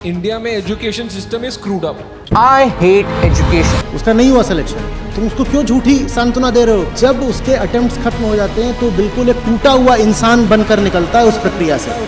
India में education system is screwed up. I hate education. उसका नहीं हुआ सिलेक्शन, तुम उसको क्यों झूठी सांत्वना दे रहे हो? जब उसके अटेम्प्ट्स खत्म हो जाते हैं तो बिल्कुल एक टूटा हुआ इंसान बनकर निकलता है उस प्रक्रिया से।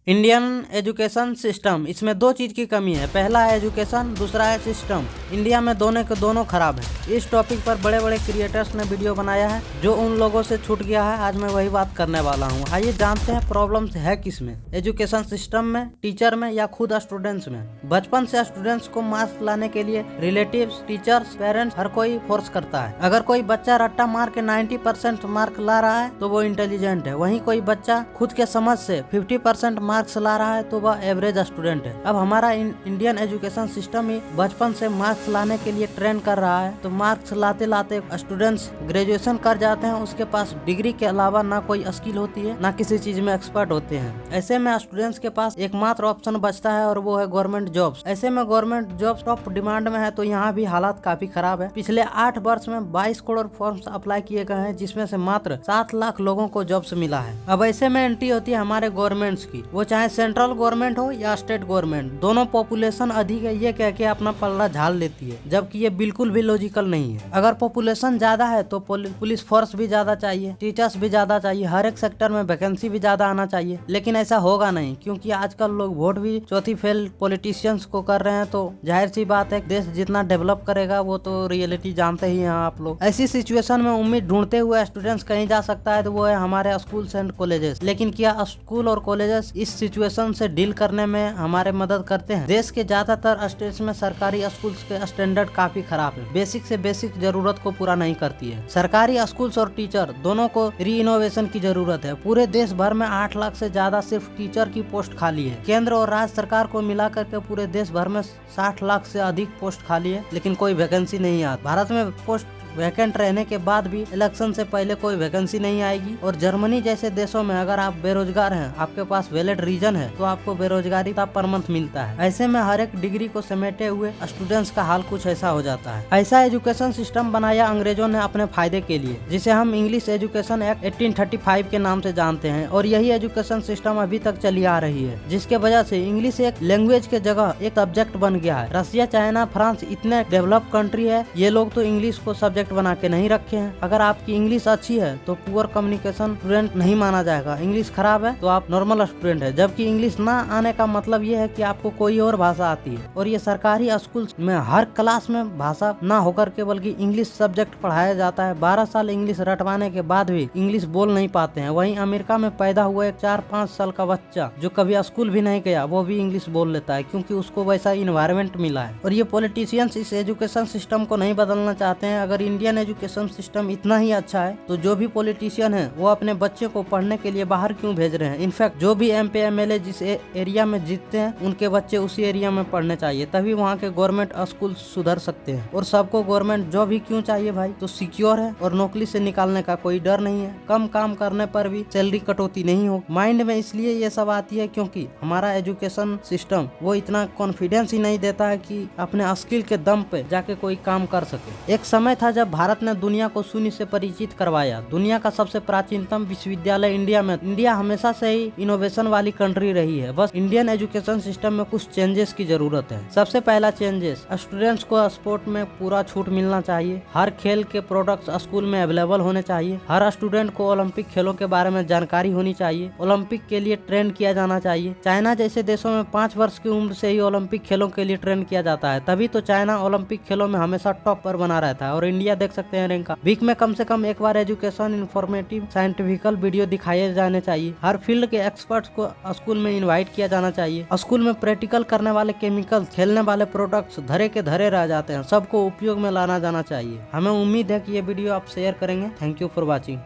इंडियन एजुकेशन सिस्टम, इसमें दो चीज़ की कमी है। पहला है एजुकेशन, दूसरा है सिस्टम। इंडिया में दोनों के दोनों खराब है। इस टॉपिक पर बड़े बड़े क्रिएटर्स ने वीडियो बनाया है जो उन लोगों से छूट गया है। आज मैं वही बात करने वाला हूँ। आइए जानते हैं प्रॉब्लम्स है किस में, एजुकेशन सिस्टम में, टीचर में या खुद स्टूडेंट्स में। बचपन से स्टूडेंट्स को मार्क्स लाने के लिए रिलेटिव्स, टीचर्स, पेरेंट्स हर कोई फोर्स करता है। अगर कोई बच्चा रट्टा मार के 90% मार्क ला रहा है तो वो इंटेलिजेंट है। वहीं कोई बच्चा खुद के समझ से 50% मार्क्स ला रहा है तो वह एवरेज स्टूडेंट है। अब हमारा इंडियन एजुकेशन सिस्टम ही बचपन से मार्क्स लाने के लिए ट्रेन कर रहा है, तो मार्क्स लाते लाते स्टूडेंट्स ग्रेजुएशन कर जाते हैं। उसके पास डिग्री के अलावा ना कोई स्किल होती है, ना किसी चीज में एक्सपर्ट होते हैं। ऐसे में स्टूडेंट्स के पास एकमात्र ऑप्शन बचता है और वो है गवर्नमेंट जॉब्स। ऐसे में गवर्नमेंट जॉब्स टॉप डिमांड में है, तो यहाँ भी हालात काफी खराब है। पिछले 8 वर्ष में 22 करोड़ फॉर्म्स अप्लाई किए गए हैं, जिसमें से मात्र 7 लाख लोगों को जॉब्स मिला है। अब ऐसे में एंट्री होती है हमारे गवर्नमेंट्स की, वो चाहे सेंट्रल गवर्नमेंट हो या स्टेट गवर्नमेंट। दोनों पॉपुलेशन अधिक है ये कह के अपना पल्ला झाड़ लेती है, जबकि ये बिल्कुल भी लॉजिकल नहीं है। अगर पॉपुलेशन ज्यादा है तो पुलिस फोर्स भी ज्यादा चाहिए, टीचर्स भी ज्यादा चाहिए, हर एक सेक्टर में वैकेंसी भी ज्यादा आना चाहिए। लेकिन ऐसा होगा नहीं, क्योंकि आजकल लोग वोट भी चौथी फेल पॉलिटिशियंस को कर रहे हैं। तो जाहिर सी बात है, देश जितना डेवलप करेगा वो तो रियलिटी जानते ही हैं आप लोग। ऐसी सिचुएशन में उम्मीद ढूंढते हुए स्टूडेंट्स कहीं जा सकता है तो वो है हमारे स्कूल्स एंड कॉलेजेस। लेकिन क्या स्कूल और कॉलेजेस इस सिचुएशन से डील करने में हमारे मदद करते हैं? देश के ज्यादातर स्टेट्स में सरकारी स्कूल्स के स्टैंडर्ड काफी खराब है, बेसिक से बेसिक जरूरत को पूरा नहीं करती है। सरकारी स्कूल्स और टीचर दोनों को री इनोवेशन की जरूरत है। पूरे देश भर में 8 लाख से ज्यादा सिर्फ टीचर की पोस्ट खाली है। केंद्र और राज्य सरकार को मिलाकर के पूरे देश भर में 60 लाख से अधिक पोस्ट खाली है, लेकिन कोई वैकेंसी नहीं आती। भारत में पोस्ट वैकेंट रहने के बाद भी इलेक्शन से पहले कोई वैकेंसी नहीं आएगी। और जर्मनी जैसे देशों में अगर आप बेरोजगार हैं, आपके पास वैलिड रीजन है, तो आपको बेरोजगारी का पर मंथ मिलता है। ऐसे में हर एक डिग्री को समेटे हुए स्टूडेंट्स का हाल कुछ ऐसा हो जाता है। ऐसा एजुकेशन सिस्टम बनाया अंग्रेजों ने अपने फायदे के लिए, जिसे हम इंग्लिश एजुकेशन एक्ट 1835 के नाम से जानते हैं। और यही एजुकेशन सिस्टम अभी तक चली आ रही है, जिसके वजह से इंग्लिश एक लैंग्वेज के जगह एक सब्जेक्ट बन गया है। रशिया, चाइना, फ्रांस इतने डेवलप कंट्री है, ये लोग तो इंग्लिश को सब्जेक्ट बना के नहीं रखे हैं। अगर आपकी इंग्लिश अच्छी है तो पुअर कम्युनिकेशन स्टूडेंट नहीं माना जाएगा। इंग्लिश खराब है तो आप नॉर्मल स्टूडेंट है। जबकि इंग्लिश ना आने का मतलब ये है कि आपको कोई और भाषा आती है। और ये सरकारी स्कूल में हर क्लास में भाषा ना होकर के बल्कि इंग्लिश सब्जेक्ट पढ़ाया जाता है। 12 साल इंग्लिश रटवाने के बाद भी इंग्लिश बोल नहीं पाते हैं। वहीं अमेरिका में पैदा हुआ एक 4-5 साल का बच्चा जो कभी स्कूल भी नहीं गया, वो भी इंग्लिश बोल लेता है, क्योंकि उसको वैसा इन्वायरमेंट मिला है। और ये पॉलिटिशियंस इस एजुकेशन सिस्टम को नहीं बदलना चाहते हैं। अगर इंडियन एजुकेशन सिस्टम इतना ही अच्छा है तो जो भी पॉलिटिशियन है वो अपने बच्चे को पढ़ने के लिए बाहर क्यों भेज रहे हैं? इनफैक्ट जो भी MP MLA जिस एरिया में जीतते हैं उनके बच्चे उसी एरिया में पढ़ने चाहिए, तभी वहाँ के गवर्नमेंट स्कूल सुधर सकते हैं। और सबको गवर्नमेंट जॉब ही क्यों चाहिए भाई? तो सिक्योर है और नौकरी से निकालने का कोई डर नहीं है। कम काम करने पर भी सैलरी कटौती नहीं हो। माइंड में इसलिए ये सब आती है क्योंकि हमारा एजुकेशन सिस्टम वो इतना कॉन्फिडेंस ही नहीं देता है कि अपने स्किल के दम पे जाके कोई काम कर सके। एक समय था जब भारत ने दुनिया को शून्य से परिचित करवाया। दुनिया का सबसे प्राचीनतम विश्वविद्यालय इंडिया में। इंडिया हमेशा से ही इनोवेशन वाली कंट्री रही है। बस इंडियन एजुकेशन सिस्टम में कुछ चेंजेस की जरूरत है। सबसे पहला चेंजेस, स्टूडेंट्स को स्पोर्ट में पूरा छूट मिलना चाहिए। हर खेल के प्रोडक्ट्स स्कूल में अवेलेबल होने चाहिए। हर स्टूडेंट को ओलंपिक खेलों के बारे में जानकारी होनी चाहिए। ओलंपिक के लिए ट्रेन किया जाना चाहिए। चाइना जैसे देशों में 5 वर्ष की उम्र से ही ओलंपिक खेलों के लिए ट्रेन किया जाता है, तभी तो चाइना ओलंपिक खेलों में हमेशा टॉप पर बना रहता है। और इंडिया देख सकते हैं रैंक का। वीक में कम से कम एक बार एजुकेशन, इंफॉर्मेटिव, साइंटिफिकल वीडियो दिखाए जाने चाहिए। हर फील्ड के एक्सपर्ट्स को स्कूल में इनवाइट किया जाना चाहिए। स्कूल में प्रैक्टिकल करने वाले केमिकल, खेलने वाले प्रोडक्ट्स धरे के धरे रह जाते हैं, सबको उपयोग में लाना जाना चाहिए। हमें उम्मीद है कि ये वीडियो आप शेयर करेंगे। Thank you for watching.